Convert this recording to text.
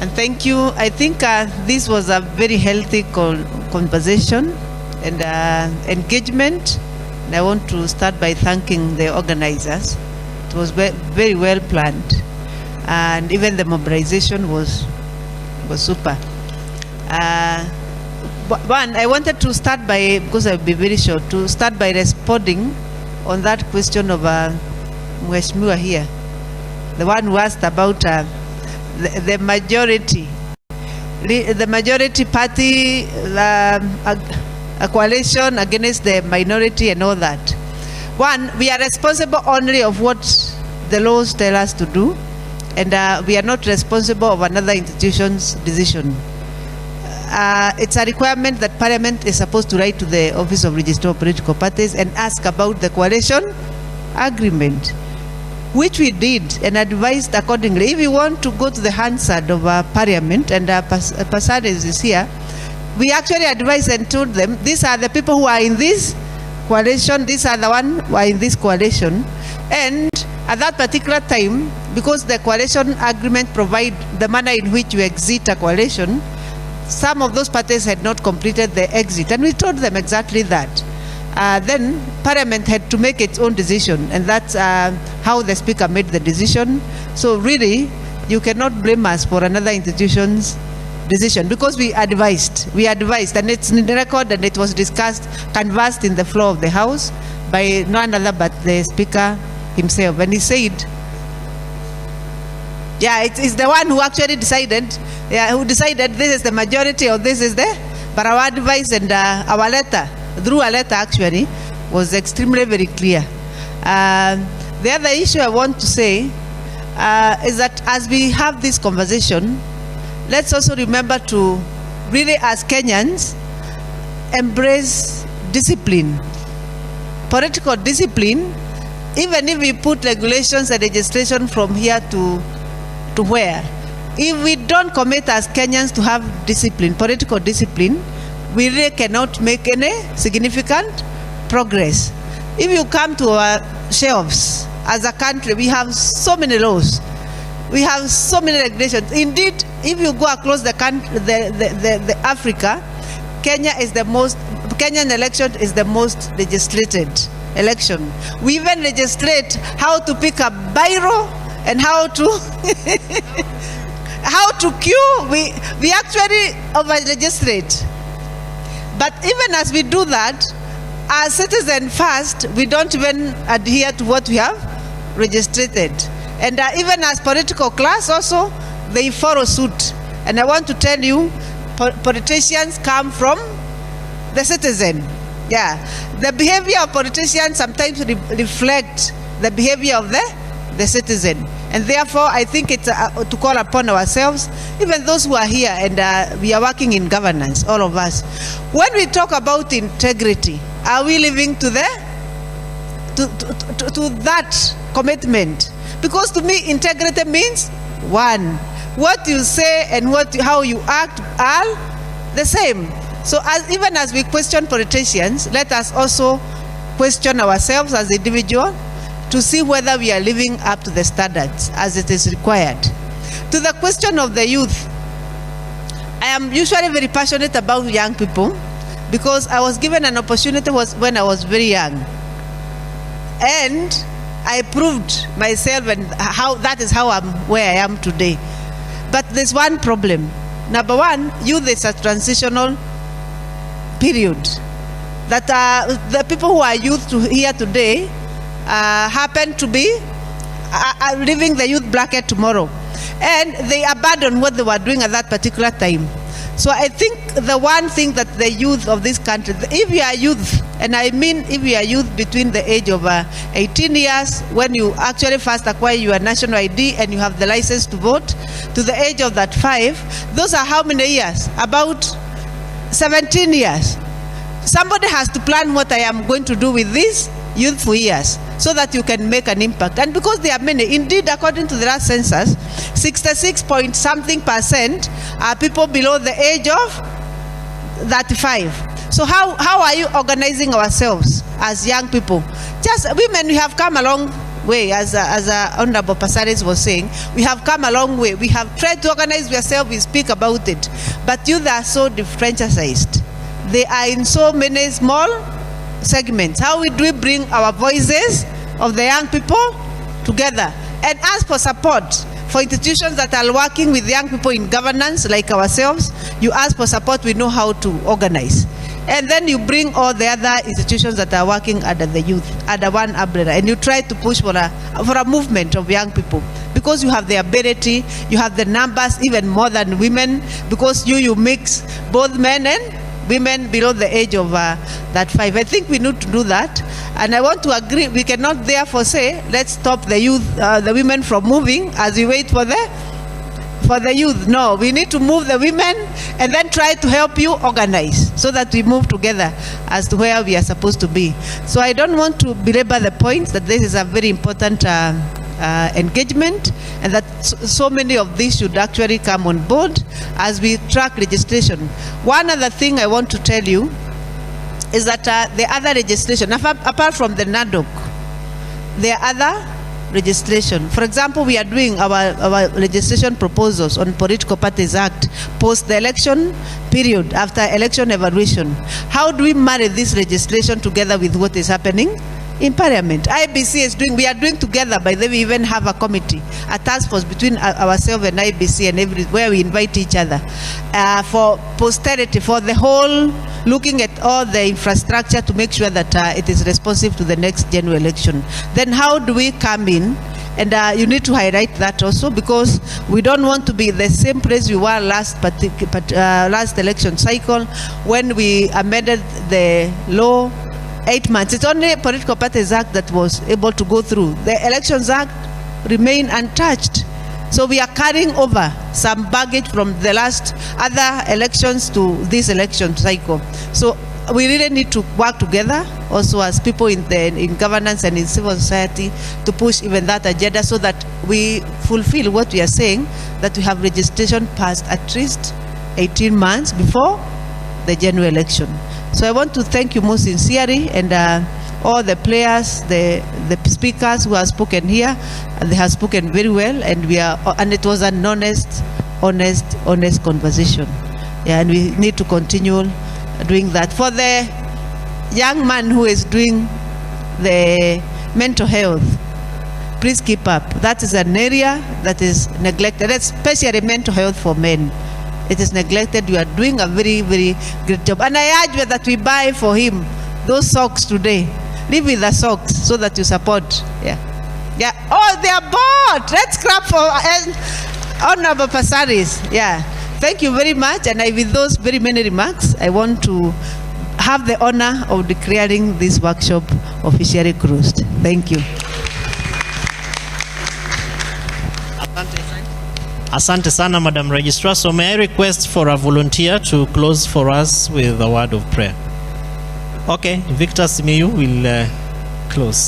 And thank you. I think this was a very healthy conversation and engagement. And I want to start by thanking the organizers. It was very well planned. And even the mobilization was super. One, I wanted to start by, because I'll be very short, to start by responding on that question of Mheshimiwa here, the one who asked about the majority party, a coalition against the minority and all that. One, we are responsible only of what the laws tell us to do, and we are not responsible of another institution's decision. It's a requirement that Parliament is supposed to write to the Office of Registrar of Political Parties and ask about the coalition agreement, which we did and advised accordingly. If you want to go to the Hansard of Parliament, and Pasade is here, we actually advised and told them, these are the people who are in this coalition, these are the ones who are in this coalition. And at that particular time, because the coalition agreement provide the manner in which you exit a coalition, some of those parties had not completed the exit, and we told them exactly that. Then Parliament had to make its own decision, and that's how the Speaker made the decision. So really, you cannot blame us for another institution's decision, because we advised, and it's in the record, and it was discussed, canvassed in the floor of the House by none other but the Speaker himself, and he said, yeah, it's the one who actually decided, who decided this is the majority or this is the, but our advice and our letter, through a letter actually, was extremely very clear. The other issue I want to say is that as we have this conversation, let's also remember to really, as Kenyans, embrace discipline, political discipline. Even if we put regulations and legislation from here to where, if we don't commit as Kenyans to have discipline, political discipline, we really cannot make any significant progress. If you come to our shelves as a country, we have so many laws, we have so many regulations. Indeed, if you go across the country, the Africa, Kenyan election is the most legislated election. We even legislate how to pick a biro and how to how to queue. We actually over legislate. But even as we do that, as citizen first, we don't even adhere to what we have registered. And even as political class also, they follow suit. And I want to tell you, politicians come from the citizen. Yeah, the behavior of politicians sometimes reflect the behavior of the citizen. And therefore, I think it's to call upon ourselves, even those who are here and we are working in governance, all of us. When we talk about integrity, are we living to that commitment? Because to me, integrity means one, what you say and how you act are the same. So even as we question politicians, let us also question ourselves as individuals to see whether we are living up to the standards as it is required. To the question of the youth, I am usually very passionate about young people because I was given an opportunity when I was very young. And I proved myself and that is how I'm where I am today. But there's one problem. Number one, youth is a transitional period. That the people who are youth here today happen to be leaving the youth bracket tomorrow, and they abandon what they were doing at that particular time. So I think the one thing that the youth of this country, if you are youth, and I mean if you are youth between the age of 18 years, when you actually first acquire your national ID and you have the license to vote, to the age of that 5, those are how many years? About 17 years. Somebody has to plan what I am going to do with these youthful years so that you can make an impact. And because there are many, indeed, according to the last census, 66.something% are people below the age of 35. So how are you organizing ourselves as young people? Just women, we have come along way, as Honorable Pasaris was saying. We have come a long way. We have tried to organize ourselves, we speak about it. But youth are so differentiated. They are in so many small segments. How do we bring our voices of the young people together and ask for support for institutions that are working with young people in governance like ourselves? You ask for support, we know how to organize. And then you bring all the other institutions that are working under the youth, under one umbrella, and you try to push for a movement of young people, because you have the ability, you have the numbers even more than women, because you mix both men and women below the age of that 5. I think we need to do that, and I want to agree. We cannot therefore say let's stop the youth, the women from moving as we wait for the youth. No, we need to move the women and then try to help you organize so that we move together as to where we are supposed to be. So I don't want to belabor the point that this is a very important engagement, and that so many of these should actually come on board as we track registration. One other thing I want to tell you is that the other registration, apart from the NADOC, there are other registration. For example, we are doing our registration proposals on Political Parties Act post the election period, after election evaluation. How do we marry this registration together with what is happening in Parliament? IBC is doing, we are doing together, by the way, we even have a committee, a task force between ourselves and IBC and where we invite each other for posterity, for the whole, looking at all the infrastructure to make sure that it is responsive to the next general election. Then how do we come in? And you need to highlight that also, because we don't want to be the same place we were last election cycle when we amended the law 8 months. It's only Political Parties Act that was able to go through. The Elections Act remained untouched. So we are carrying over some baggage from the last other elections to this election cycle. So we really need to work together also as people in governance and in civil society to push even that agenda, so that we fulfill what we are saying, that we have registration passed at least 18 months before the general election. So I want to thank you most sincerely, and all the players, the speakers who have spoken here, and they have spoken very well, and it was an honest conversation. Yeah, and we need to continue doing that. For the young man who is doing the mental health, please keep up. That is an area that is neglected, especially mental health for men. It is neglected. You are doing a very, very great job. And I urge that we buy for him those socks today. Live with the socks so that you support. Yeah. Yeah. Oh, they are bought. Let's clap for Honorable Pasaris. Yeah. Thank you very much. And with those very many remarks, I want to have the honor of declaring this workshop officially closed. Thank you. Asante sana, Madam Registrar. So may I request for a volunteer to close for us with a word of prayer? Okay, Victor Azimio will close.